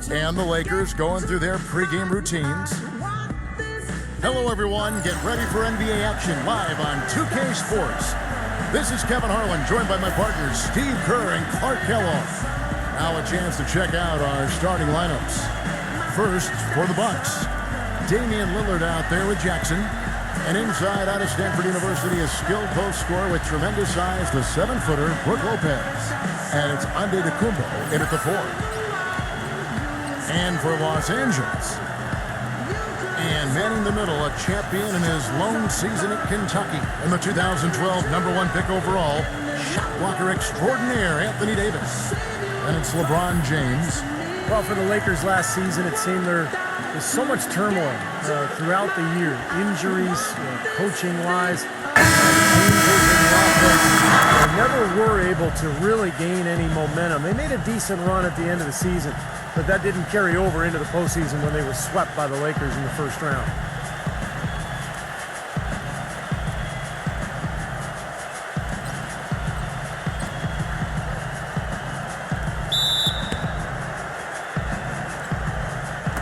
And the Lakers going through their pregame routines. Hello, everyone. Get ready for NBA action live on 2K Sports. This is Kevin Harlan, joined by my partners Steve Kerr and Clark Kellogg. Now a chance to check out our starting lineups. First, for the Bucks, Damian Lillard out there with Jackson. And inside out of Stanford University, a skilled post scorer with tremendous size, the 7-footer, Brook Lopez. And it's Antetokounmpo in at the 4. And for Los Angeles, and manning the middle, a champion in his lone season at Kentucky, and the 2012 #1 pick overall, shot blocker extraordinaire Anthony Davis. And it's LeBron James. Well, for the Lakers last season, it seemed there's so much turmoil throughout the year. Injuries, coaching-wise, changes in the offense. They never were able to really gain any momentum. They made a decent run at the end of the season, but that didn't carry over into the postseason when they were swept by the Lakers in the first round.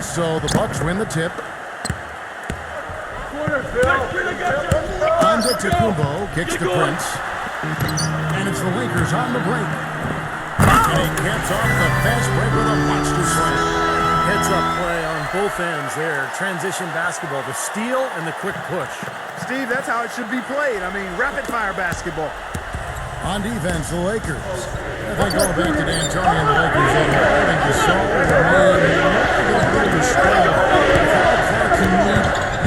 So the Bucks win the tip. Antetokounmpo kicks to Prince. And it's the Lakers on the break. And he caps off the fast break with a monster slam. Heads-up play on both ends there. Transition basketball, the steal and the quick push. Steve, that's how it should be played. I mean, rapid-fire basketball. On defense, the Lakers. I think going back to D'Antoni and the Lakers, I think you saw the style. How can we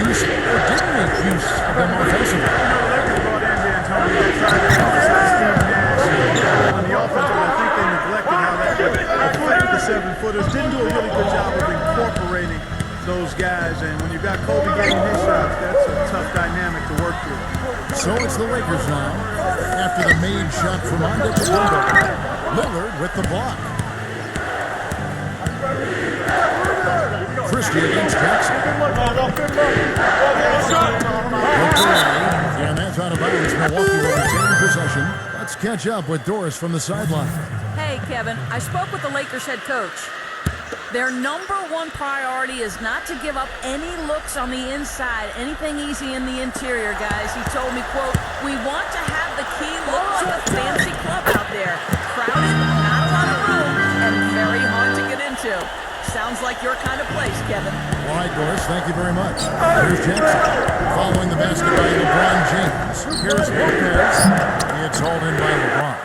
use or didn't make use of them offensively? The Lakers brought in D'Antoni to try to emphasize Steve Nash on the offense, but I think they neglected how that would affect the 7-footers. Didn't do a really good job of incorporating those guys, and when you've got Kobe getting his shots, that's a tough dynamic to work through. So it's the Lakers now, after the made shot from Antetokounmpo. Lillard with the block. Christie against Jackson. And that's out of bounds. Milwaukee will retain possession. Let's catch up with Doris from the sideline. Hey, Kevin. I spoke with the Lakers head coach. Their #1 priority is not to give up any looks on the inside, anything easy in the interior, guys. He told me, quote, "We want to have the key look like a fancy club out there. Crowded, not a lot of room, and very hard to get into." Sounds like your kind of place, Kevin. All right, Doris, thank you very much. Here's Jackson. Following the basket by LeBron James. Here's Lopez. It's hauled in by LeBron.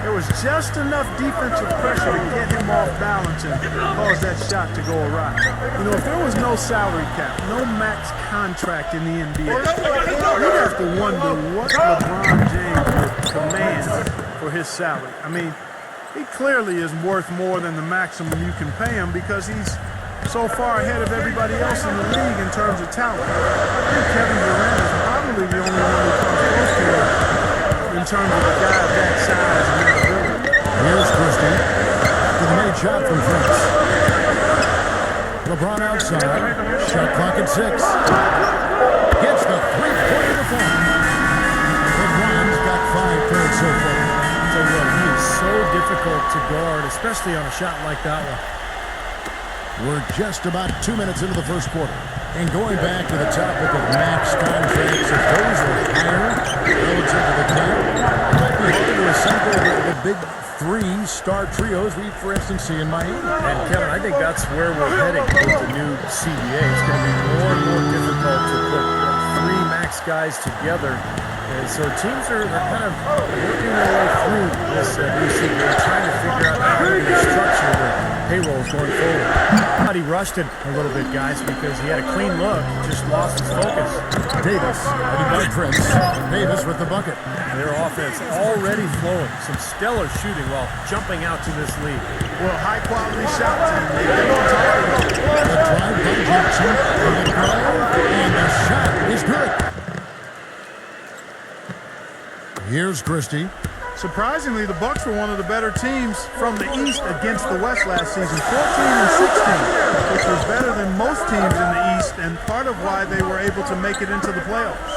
There was just enough defensive pressure to get him off balance and cause that shot to go awry. You know, if there was no salary cap, no max contract in the NBA, you'd have to wonder what LeBron James would command for his salary. I mean, he clearly is worth more than the maximum you can pay him because he's so far ahead of everybody else in the league in terms of talent. I think Kevin Durant is probably the only one who comes close to him in terms of a guy of that size and that ability. Here's Christie to the made shot from Prince. LeBron outside. Shot clock at 6. Gets the three-pointer to fall. LeBron's got 5 points so far. So he is so difficult to guard, especially on a shot like that one. We're just about 2 minutes into the first quarter. And going back to the topic of max contracts, if those are higher relative to the cap, it might be hard to assemble the big 3-star trios we, for instance, see in Miami. And Kevin, I think that's where we're heading with the new CBA. It's going to be more and more difficult to put 3 max guys together. And so teams are kind of working their way through this new CBA, trying to figure out how they're going to structure the payrolls going forward. But he rushed it a little bit, guys, because he had a clean look, just lost his focus. Davis, headed by Prince. Davis with the bucket. Their offense already flowing. Some stellar shooting while jumping out to this lead. Well, high-quality shots, and they get on target. The drive by Jackson, and the shot is good. Here's Christie. Surprisingly, the Bucks were one of the better teams from the East against the West last season, 14-16, which was better than most teams in the East, and part of why they were able to make it into the playoffs.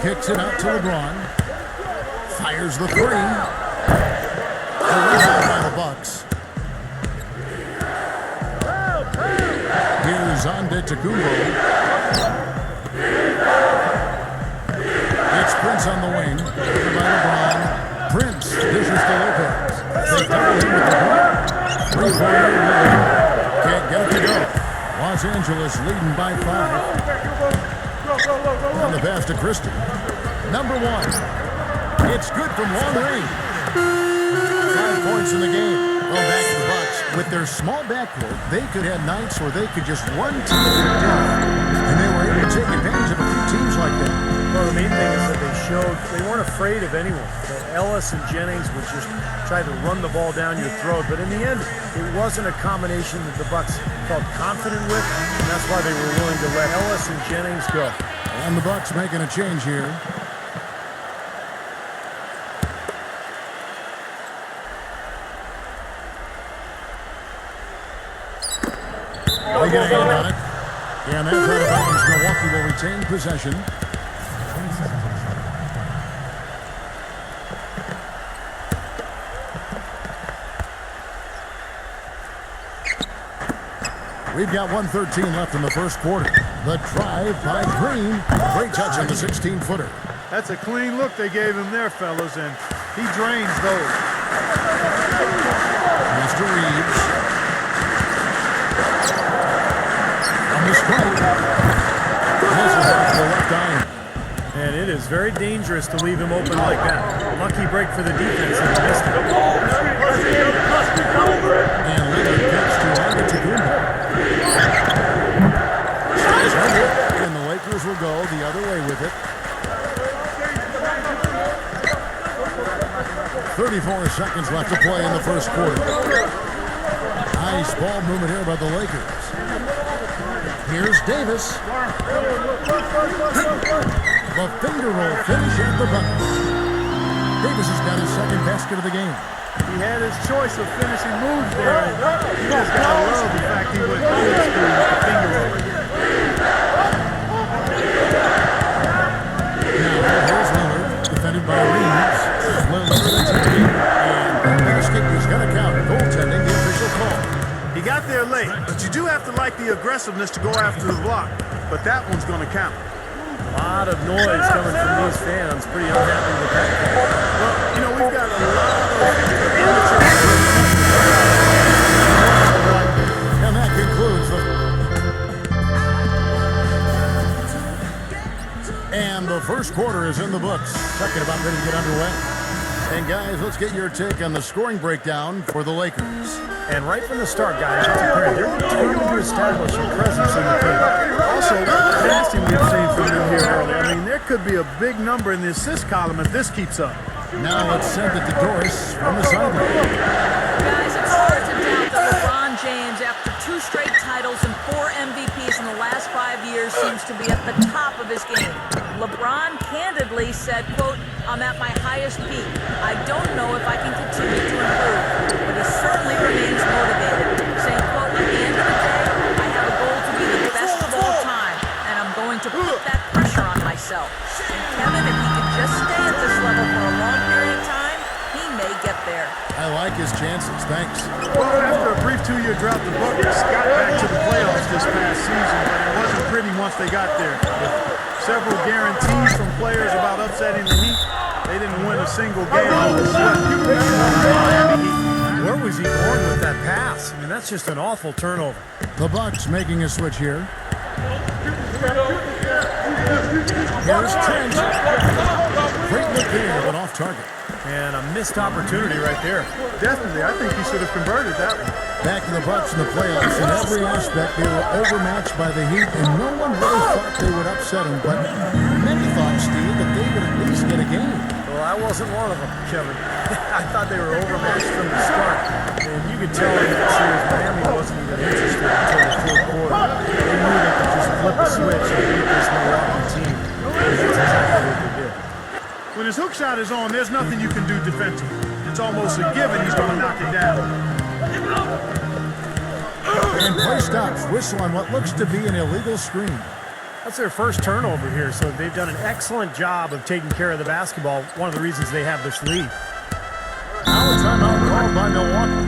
Kicks it out to LeBron. Fires the 3. By the Bucks. on to Tacumbo. It's Prince on the wing. Over by LeBron. Prince dishes to Lopez. They double him with the ball. Three-pointer. Can't get it to go. Los Angeles leading by 5. On the pass to Christie. Number 1. It's good from long range. 5 points in the game. Well, back to the Bucks. With their small backcourt, they could have nights where they could just run teams to death. And they were able to take advantage of a few teams like that. Well, the main thing is that they weren't afraid of anyone. Ellis and Jennings would just try to run the ball down your throat. But in the end, it wasn't a combination that the Bucks felt confident with. And that's why they were willing to let Ellis and Jennings go. And the Bucks making a change here. They get a hand on it. And that's out of bounds. Milwaukee will retain possession. We've got 1:13 left in the first quarter. The drive by Green. Great touch on the 16-footer. That's a clean look they gave him there, fellas, and he drains those. Mr. Reeves. On the strike. Misses off the left iron. And it is very dangerous to leave him open like that. Lucky break for the defense that he missed it. And Lillard gets to Antetokounmpo. And the Lakers will go the other way with it. 34 seconds left to play in the first quarter. Nice ball movement here by the Lakers. Here's Davis. The finger roll finish at the bucket. Davis has got his second basket of the game. He had his choice of finishing moves there, and you just got to love the fact he went old school with the finger roll. Now here's Lillard, defended by Reeves. Lillard to the team, and the basket is going to count. Goaltending, the official call. He got there late, but you do have to like the aggressiveness to go after the block. But that one's going to count. A lot of noise coming from these fans. Pretty unhappy with that. Well, you know, we've got a lot of And that concludes And the first quarter is in the books. Second about ready to get underway. And guys, let's get your take on the scoring breakdown for the Lakers. And right from the start, guys, it's apparent they're determined to establish a presence in the game. Also, the passing we've seen from them here early. I mean, there could be a big number in the assist column if this keeps up. Now let's send it to Doris from the sideline. Guys, it's hard to doubt that LeBron James, after 2 straight titles and 4 MVPs in the last 5 years, seems to be at the top of his game. LeBron candidly said, quote, "I'm at my highest peak. I don't know if I can continue to improve," but he certainly remains motivated, saying, quote, "At the end of the day, I have a goal to be the best of all time, and I'm going to put that pressure on myself." And Kevin, if he could just stay at this level for a long period of time, he may get there. I like his chances. Thanks. Well, after a brief 2-year drought, the Bucks got back to the playoffs this past season, but it wasn't pretty once they got there. With several guarantees from players about upsetting the Heat, they didn't win a single game. Where was he going with that pass? I mean, that's just an awful turnover. The Bucks making a switch here. Here's Trent. Great look here, but off target. And a missed opportunity right there. Definitely, I think he should have converted that one. Back to the Bucks in the playoffs. In every aspect, they were overmatched by the Heat, and no one really thought they would upset them. But many thought, Steve, that they would at least get a game. Well, I wasn't one of them, Kevin. I thought they were overmatched from the start. And you could tell in that series Miami wasn't even interested until the fourth quarter. They knew they could just flip a switch and beat this Milwaukee team. And that's exactly what they did. When his hook shot is on, there's nothing you can do defensively. It's almost a given he's going to knock it down. And play stops. Whistle on what looks to be an illegal screen. That's their first turnover here, so they've done an excellent job of taking care of the basketball. One of the reasons they have this lead. Now a timeout called by Milwaukee.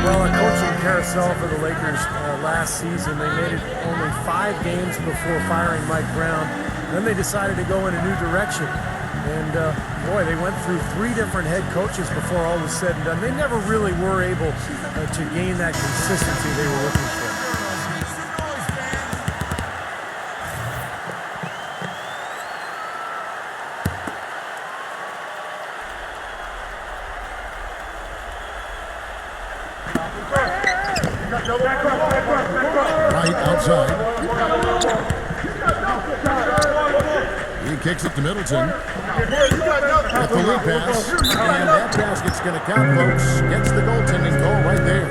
Well, a coaching carousel for the Lakers last season. They made it only 5 games before firing Mike Brown. Then they decided to go in a new direction. And boy, they went through 3 different head coaches before all was said and done. They never really were able to gain that consistency they were looking for. Right outside. He kicks it to Middleton. At the lead pass. And that basket's going to count, folks. Gets the goaltending goal right there.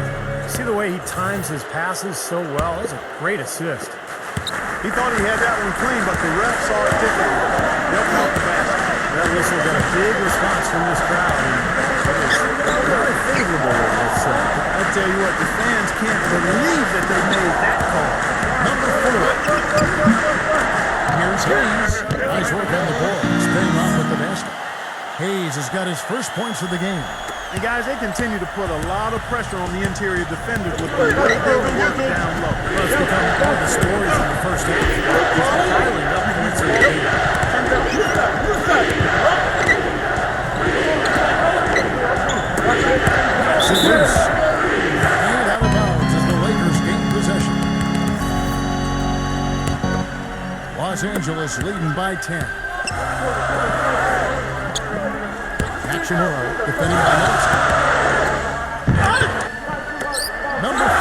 See the way he times his passes so well? That's a great assist. He thought he had that one clean, but the ref saw it differently. They'll count the basket. That whistle got a big response from this crowd. Very favorable, let's say. I tell you what, the fans can't believe that they made that call. Number 4. Here's Hayes. Nice work on the boards. Paying off with the basket. Hayes has got his first points of the game. And guys, they continue to put a lot of pressure on the interior defenders with the way they work down low. Well, it's become one of the stories in the first half. He's piling up points in the game. That's it loose. And out of bounds as the Lakers gain possession. Los Angeles leading by 10. Hachimura defending by Nelson. Number 4.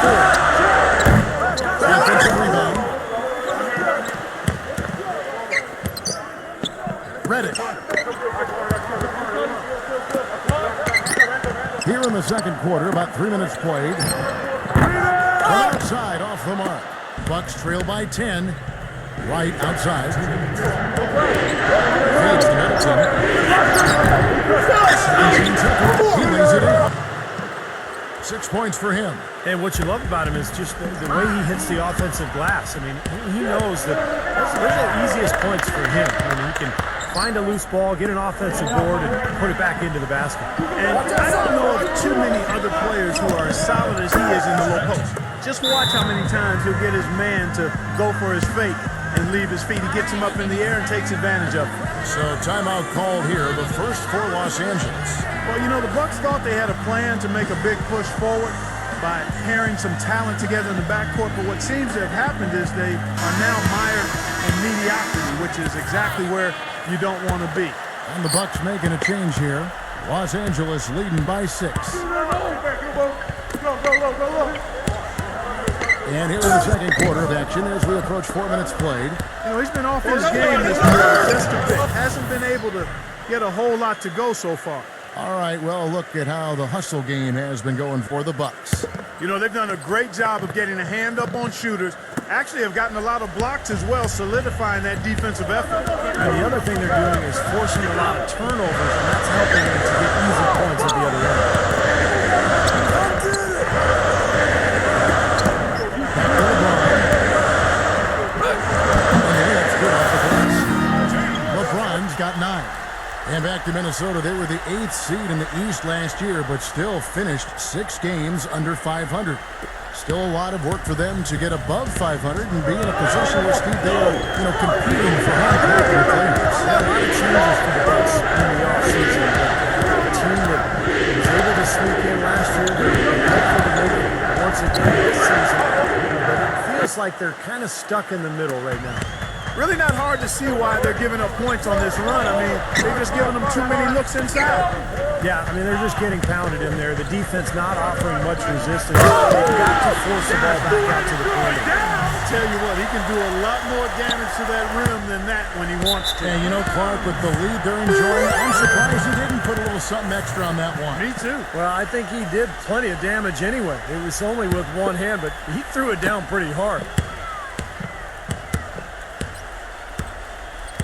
Offensive rebound. Reddick. Here in the second quarter, about 3 minutes played. From outside, off the mark. Bucks trail by 10. Right outside. Fades to Middleton. He lays it in. 6 points for him. And what you love about him is just the way he hits the offensive glass. I mean, he knows that those are the easiest points for him. I mean, he can find a loose ball, get an offensive board, and put it back into the basket. And I don't know of too many other players who are as solid as he is in the low post. Just watch how many times he'll get his man to go for his fake and leave his feet. He gets him up in the air and takes advantage of it. So timeout called here, the first for Los Angeles. Well, you know, the Bucks thought they had a plan to make a big push forward by pairing some talent together in the backcourt, but what seems to have happened is they are now mired in mediocrity, which is exactly where you don't want to be. And the Bucks making a change here. Los Angeles leading by 6. And here in the second quarter of action as we approach 4 minutes played. You know, he's been off his game this year just a bit. Hasn't been able to get a whole lot to go so far. All right, well, look at how the hustle game has been going for the Bucks. You know, they've done a great job of getting a hand up on shooters. Actually have gotten a lot of blocks as well, solidifying that defensive effort. And the other thing they're doing is forcing a lot of turnovers, and that's helping them to get easy points at the other end. LeBron's got 9. And back to Minnesota, they were the 8th seed in the East last year, but still finished 6 games under 500. Still a lot of work for them to get above 500 and be in a position where, Steve, they are, competing for high-quality players. Yeah, a lot of changes for the Bucks in the offseason. A team that was able to sneak in last year, they're hopeful to make it once again this season. But it feels like they're kind of stuck in the middle right now. Really not hard to see why they're giving up points on this run. I mean, they're just giving them too many looks inside. Yeah, I mean, they're just getting pounded in there. The defense not offering much resistance. They've got to force the ball back out to the perimeter. I'll tell you what, he can do a lot more damage to that rim than that when he wants to. And Clark, with the lead they're enjoying, I'm surprised he didn't put a little something extra on that one. Me too. Well, I think he did plenty of damage anyway. It was only with one hand, but he threw it down pretty hard.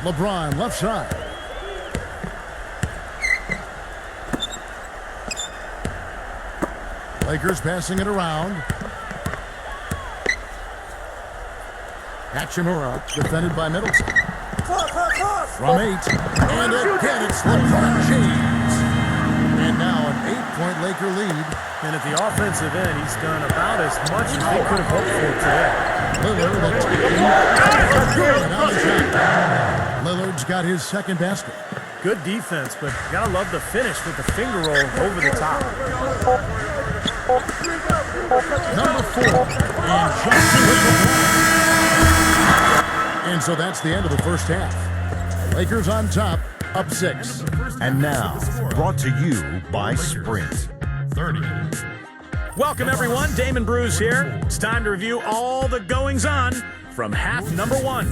LeBron, left side. Lakers passing it around. Hachimura, defended by Middleton. From 8. And again, it's LeBron James. And now an 8-point Laker lead. And at the offensive end, he's done about as much as they could have hoped for today. Lillard's got his second basket. Good defense, but you gotta love the finish with the finger roll over the top. Number 4, and Johnson with the block. And so that's the end of the first half. Lakers on top, up 6. And now, brought to you by Sprint. 30. Welcome, everyone. Damon Bruce here. It's time to review all the goings-on from half number 1.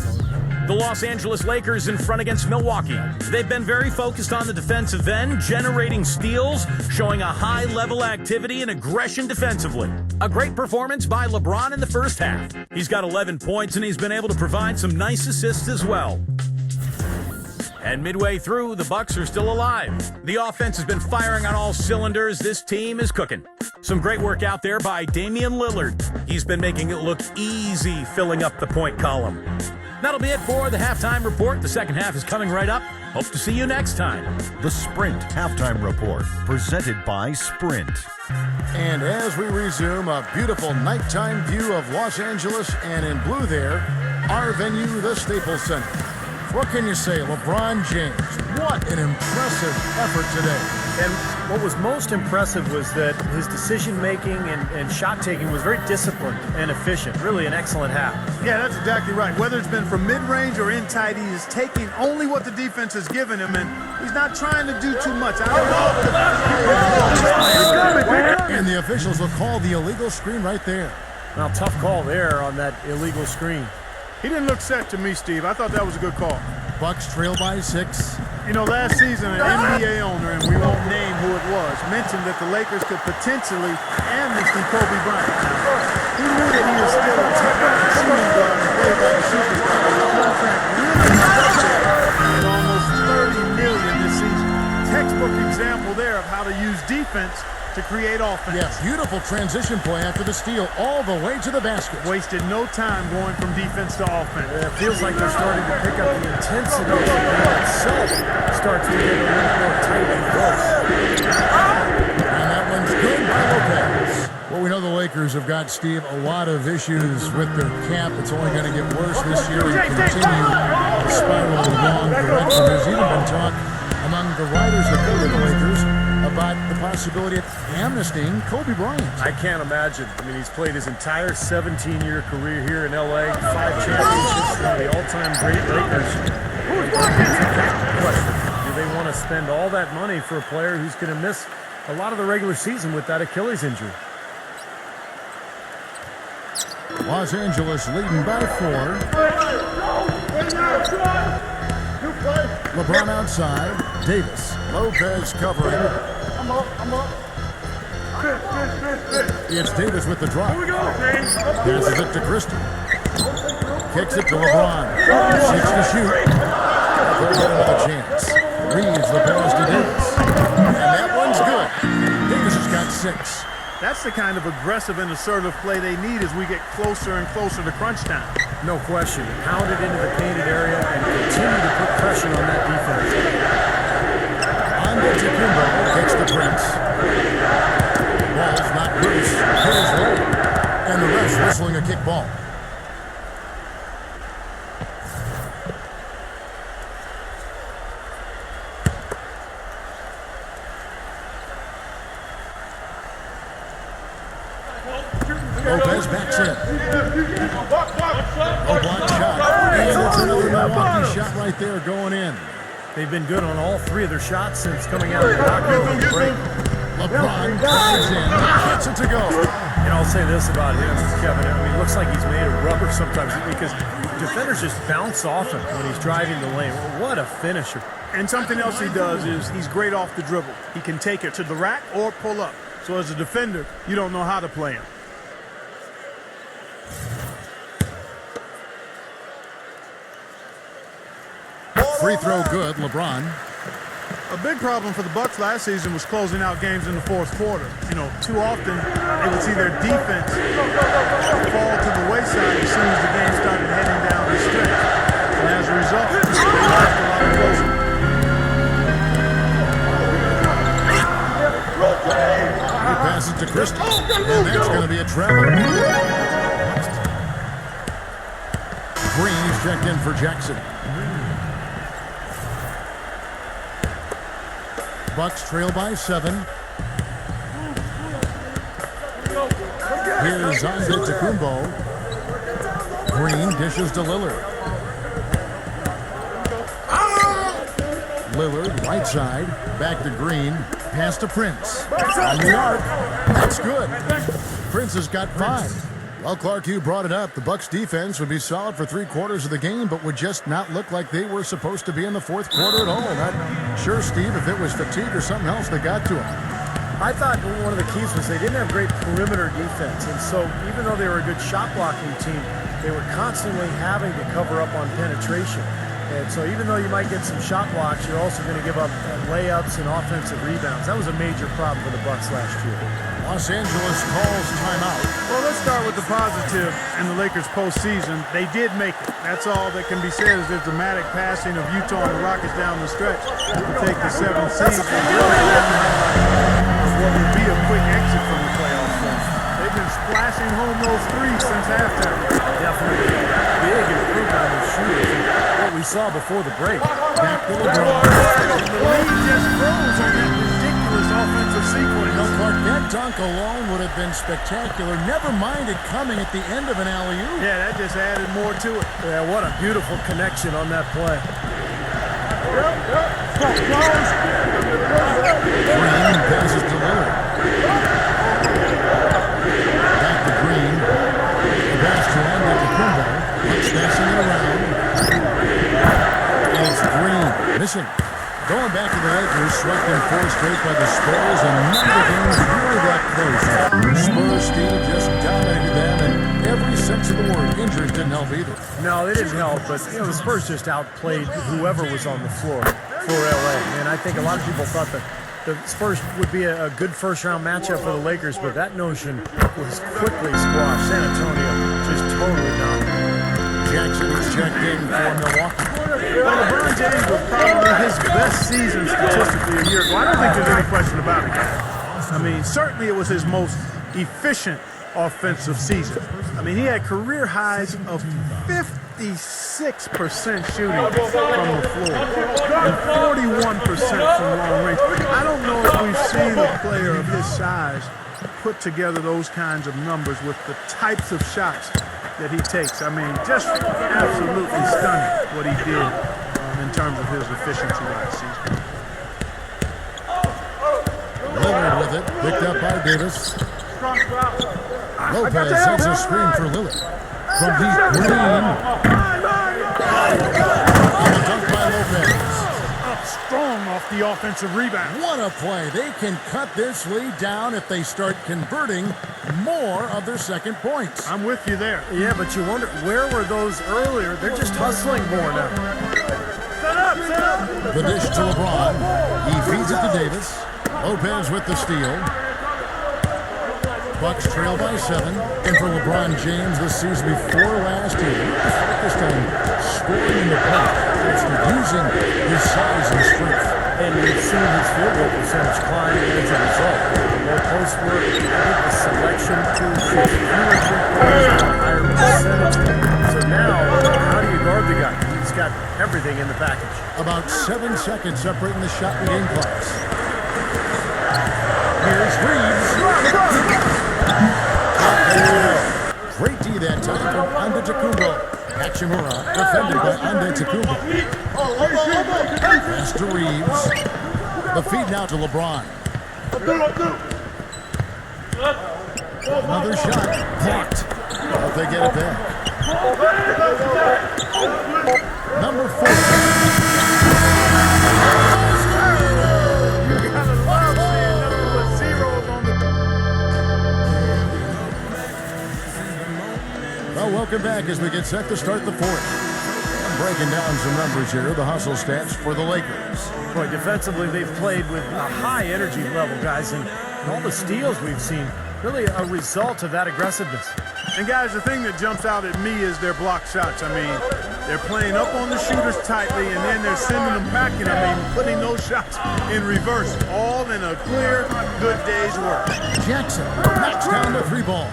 The Los Angeles Lakers in front against Milwaukee. They've been very focused on the defensive end, generating steals, showing a high-level activity and aggression defensively. A great performance by LeBron in the first half. He's got 11 points, and he's been able to provide some nice assists as well. And midway through, the Bucks are still alive. The offense has been firing on all cylinders. This team is cooking. Some great work out there by Damian Lillard. He's been making it look easy filling up the point column. That'll be it for the halftime report. The second half is coming right up. Hope to see you next time. The Sprint Halftime Report, presented by Sprint. And as we resume, a beautiful nighttime view of Los Angeles, and in blue there, our venue, the Staples Center. What can you say, LeBron James? What an impressive effort today. And what was most impressive was that his decision-making and shot-taking was very disciplined and efficient. Really an excellent half. Yeah, that's exactly right. Whether it's been from mid-range or in tight, he is taking only what the defense has given him, and he's not trying to do too much. And the officials will call the illegal screen right there. Now, tough call there on that illegal screen. He didn't look set to me, Steve. I thought that was a good call. Bucks trail by 6. You know, last season, an NBA owner, and we won't name who it was, mentioned that the Lakers could potentially amnesty Kobe Bryant. He knew that he was still a technical shooting guard and played by the superstar. His contract really at almost $30 million this season. Textbook example there of how to use defense to create offense. Yeah, beautiful transition play after the steal, all the way to the basket. Wasted no time going from defense to offense. It feels like they're starting to pick up the intensity of the game itself. Starts to get a little more tight and close. And that one's good by Lopez. Well, we know the Lakers have got, Steve, a lot of issues with their cap. It's only going to get worse this year and continue to spiral in the wrong direction. There's even been talk among the writers that cover the Lakers about the possibility of amnestying Kobe Bryant. I can't imagine. I mean, he's played his entire 17-year career here in L.A., 5 championships, one of the all-time great Lakers. Do they want to spend all that money for a player who's going to miss a lot of the regular season with that Achilles injury? Los Angeles leading by 4. LeBron outside. Davis. Lopez covering. I'm up. It's Davis with the drop. Passes it to Christie. Kicks it to LeBron. 6 to shoot. They'll get another chance. Reaves the pass to Davis. And that one's good. Davis has got 6. That's the kind of aggressive and assertive play they need as we get closer and closer to crunch time. No question. Pound it into the painted area and continue to put pressure on that defense. Antetokounmpo gets the Prince. Ball's not loose. His leg. And the refs whistling a kick ball. Lopez backs in. A block shot. And it's another Milwaukee shot right there going in. They've been good on all 3 of their shots since coming out of the locker break. LeBron dives in. Gets it to go. And I'll say this about him, Kevin. I mean, it looks like he's made of rubber sometimes because defenders just bounce off him when he's driving the lane. What a finisher. And something else he does is he's great off the dribble. He can take it to the rack or pull up. So as a defender, you don't know how to play him. Free throw good, LeBron. A big problem for the Bucks last season was closing out games in the fourth quarter. You know, too often they would see their defense fall to the wayside as soon as the game started heading down the stretch. And as a result, they lost a lot of closing. passes to Christie, and that's going to be a travel. Green is checked in for Jackson. Bucks trail by 7. Here's Antetokounmpo. Green dishes to Lillard. Lillard, right side, back to Green, pass to Prince. On the arc, that's good. Prince has got 5. Well, Clark, you brought it up. The Bucks defense would be solid for 3/4 of the game, but would just not look like they were supposed to be in the 4th quarter at all. Not sure, Steve, if it was fatigue or something else that got to them. I thought one of the keys was they didn't have great perimeter defense, and so even though they were a good shot blocking team, they were constantly having to cover up on penetration. And so even though you might get some shot blocks, you're also going to give up layups and offensive rebounds. That was a major problem for the Bucks last year. Los Angeles calls timeout. Well, let's start with the positive in the Lakers postseason. They did make it. That's all that can be said is the dramatic passing of Utah and the Rockets down the stretch to take the 7th seed. What would be a quick exit from the playoffs. They've been splashing home those threes since halftime. Definitely big improvement on the shooting. What we saw before the break. Back to LeBron. The lead just froze on that ridiculous offensive sequence. No, Clark, that dunk alone would have been spectacular. Never mind it coming at the end of an alley-oop. Yeah, that just added more to it. Yeah, what a beautiful connection on that play. Green passes to Lillard. Back to Green. The pass to Antetokounmpo. Bucks passing it around. And it's Green missing. Going back to the Lakers, swept in 4 straight by the Spurs, and none of the games really got close. Spurs, Steve, just dominated them in every sense of the word. Injuries didn't help either. No, they didn't help, but the Spurs just outplayed whoever was on the floor for LA. And I think a lot of people thought that the Spurs would be a good first-round matchup for the Lakers, but that notion was quickly squashed. San Antonio just totally dominated. Jackson is checked in for Milwaukee. Well, LeBron James was probably his best season statistically a year ago. I don't think there's any question about it. I mean, certainly it was his most efficient offensive season. I mean, he had career highs of 56% shooting from the floor and 41% from long range. I don't know if we've seen a player of his size put together those kinds of numbers with the types of shots that he takes. I mean, just absolutely stunning what he did in terms of his efficiency last season. Lillard with it, picked up by Davis. Lopez sends a screen for Lillard. From deep, Green. And a dunk by Lopez. Up strong off the offensive rebound. What a play. They can cut this lead down if they start converting more of their second points. I'm with you there. Yeah, but you wonder, where were those earlier? They're just hustling more now. Set up. The dish to LeBron. He feeds it to Davis. Lopez with the steal. Bucks trail by 7. And for LeBron James this season before last year, focused on scoring in the paint. It's using his size and strength. And we've seen his field goal percentage climb as a result. More post work, the selection to fewer three-pointers, higher percentage. So now, how do you guard the guy? He's got everything in the package. About 7 seconds separating the shot and game clocks. Here's Reeves. Great D that time from Antetokounmpo. Hachimura defended by Antetokounmpo. Pass to Reeves. The feed now to LeBron. Another shot blocked. But they get it back. Number 4. Well, welcome back as we get set to start the 4th. I'm breaking down some numbers here, the hustle stats for the Lakers. Boy, defensively, they've played with a high energy level, guys, and all the steals we've seen, really a result of that aggressiveness. And guys, the thing that jumps out at me is their block shots. I mean, They're playing up on the shooters tightly, and then they're sending them packing. I mean, putting those shots in reverse, all in a clear, good day's work. Jackson knocks down the 3-ball.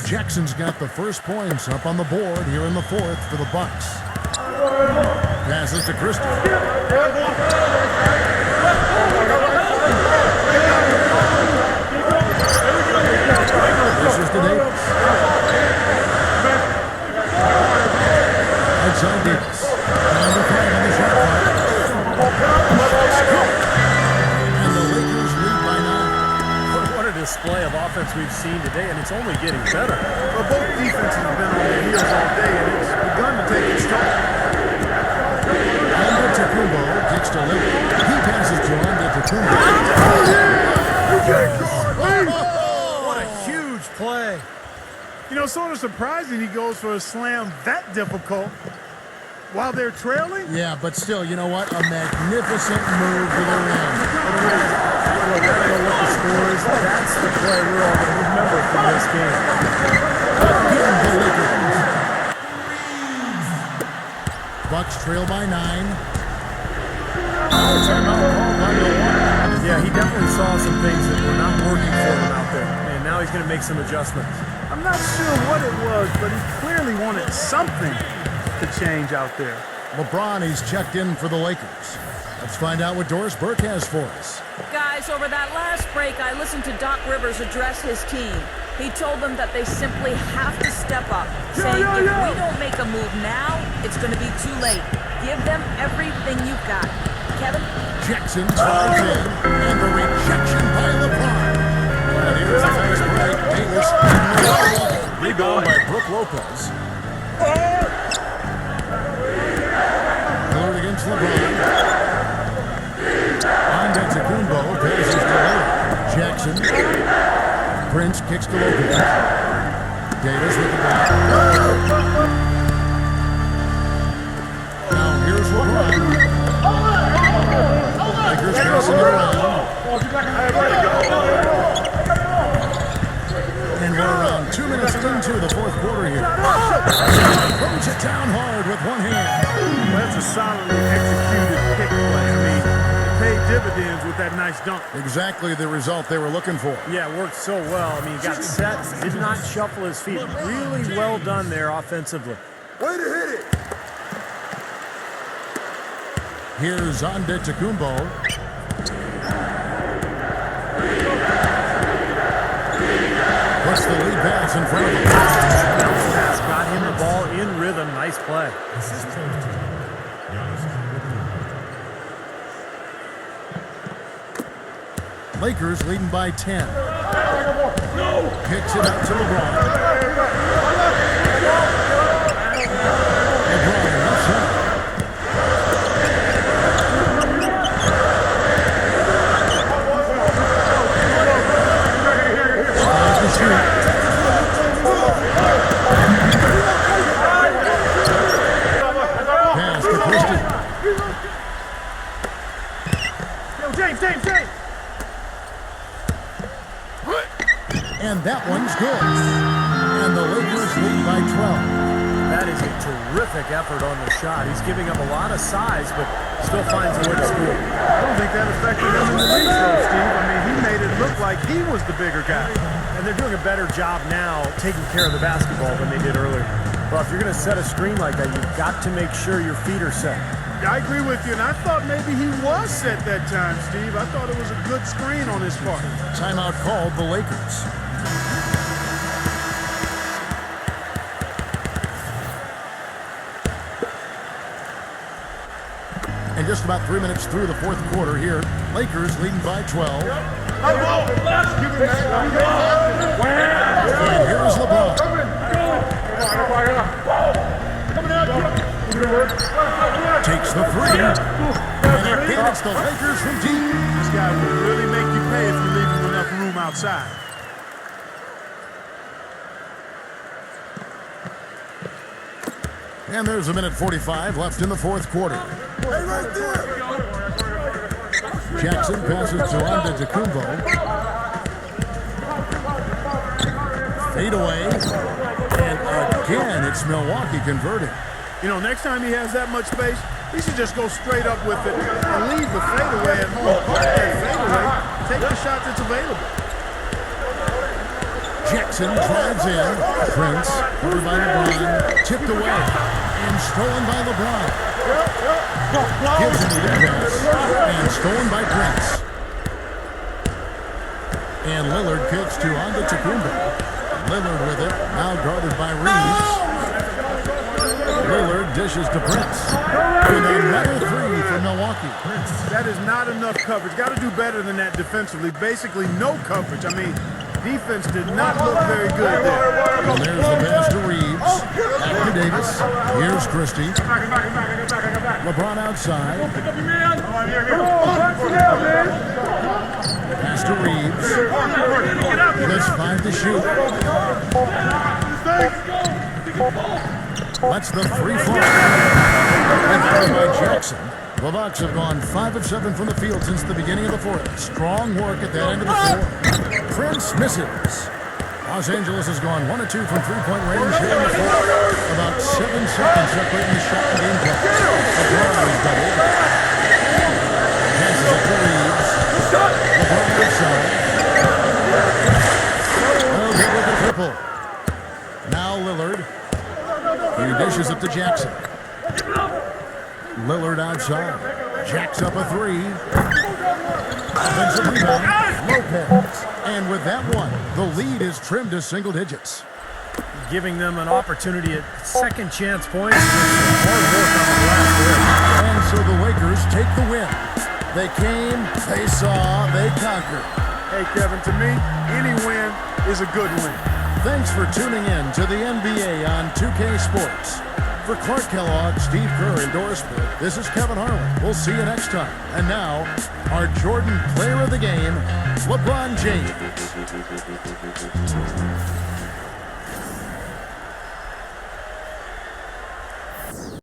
Jackson's got the first points up on the board here in the fourth for the Bucks. Passes to Christie. This is to Davis. Outside Davis. Down to 5 on the shot clock. And the Lakers lead by 9. What a display of offense we've seen today, and it's only getting better. Well, both defenses have been on their heels all day, and it's begun to take its toll. Antetokounmpo kicks to Lillard. He passes to Antetokounmpo. What a huge play. You know, sort of surprising he goes for a slam that difficult while they're trailing. Yeah, but still, you know what? A magnificent move to the rim. I don't know what the score is. That's the play we're all going to remember from this game. Again, the Lakers. Bucks trail by 9. Yeah, he definitely saw some things that were not working for him out there, and now he's going to make some adjustments. I'm not sure what it was, but he clearly wanted something to change out there. LeBron, he's checked in for the Lakers. Let's find out what Doris Burke has for us. Guys, over that last break, I listened to Doc Rivers address his team. He told them that they simply have to step up, saying if we don't make a move now, it's going to be too late. Give them everything you've got. Kevin? Jackson drives in, and the rejection by LeBron. And here's the fast break. Davis. Rebound by Brooke Lopez. Lillard against LeBron. Antetokounmpo passes to Lillard. Jackson. Prince kicks to Lopez. Davis with the ball. Now here's LeBron. Lakers passing it around. And we're around 2 minutes into the fourth quarter here. Throws it down hard with one hand. Well, that's a solidly executed pick play. I mean, it paid dividends with that nice dunk. Exactly the result they were looking for. Yeah, it worked so well. I mean, he got set, did not shuffle his feet. Really well done there offensively. Way to hit it. Here's Antetokounmpo. Puts the lead pass in front of him. Pass got him the ball in rhythm. Nice play. Lakers leading by 10. Kicks it up to LeBron. LeBron, left side. Pass to Christie. Yo, James. And that one's good. And the Lakers lead by 12. That is a terrific effort on the shot. He's giving up a lot of size, but still finds a way to score. I don't think that affected him in the league, though, Steve. I mean, he made it look like he was the bigger guy. And they're doing a better job now taking care of the basketball than they did earlier. Well, if you're going to set a screen like that, you've got to make sure your feet are set. I agree with you, and I thought maybe he was set that time, Steve. I thought it was a good screen on his part. Timeout called the Lakers. And just about 3 minutes through the fourth quarter here, Lakers leading by 12. And here's LeBron. Takes the three. And again, it's the Lakers from deep. This guy will really make you pay if you leave him enough room outside. And there's a minute 45 left in the fourth quarter. Hey, right there. Jackson passes to Antetokounmpo. Fade away. And again, it's Milwaukee converting. You know, next time he has that much space, he should just go straight up with it and leave the fadeaway at home. Park that fadeaway, take the shot that's available. Jackson drives in. Prince, covered by LeBron, tipped away and stolen by LeBron. Gives him the defense and stolen by Prince. And Lillard kicks to Antetokounmpo. Lillard with it, now guarded by Reeves. Lillard dishes to Prince. And another three for Milwaukee. That is not enough coverage. Got to do better than that defensively. Basically no coverage. I mean, defense did not look very good there. And there's the pass to Reeves. Back to Davis. Here's Christie. LeBron outside. Pass to Reeves. That's 5 to shoot. That's the free throw. And followed by Jackson. The Bucks have gone 5 of 7 from the field since the beginning of the fourth. Strong work at that end of the floor. Prince misses. Los Angeles has gone 1 of 2 from three-point range here in the fourth. About 7 seconds separating the shot and game clock. LeBron is doubled. Passes it to Reeves. LeBron outside. Oh, good with the triple. Now Lillard. He dishes it to Jackson. Lillard outside. Jacks up a three. Offensive rebound. Lopez. And with that one, the lead is trimmed to single digits. Giving them an opportunity at second chance points. Hard work on the last break. And so the Lakers take the win. They came, they saw, they conquered. Hey, Kevin, to me, any win is a good win. Thanks for tuning in to the NBA on 2K Sports. For Clark Kellogg, Steve Kerr, and Doris Burke, this is Kevin Harlan. We'll see you next time. And now, our Jordan Player of the Game, LeBron James.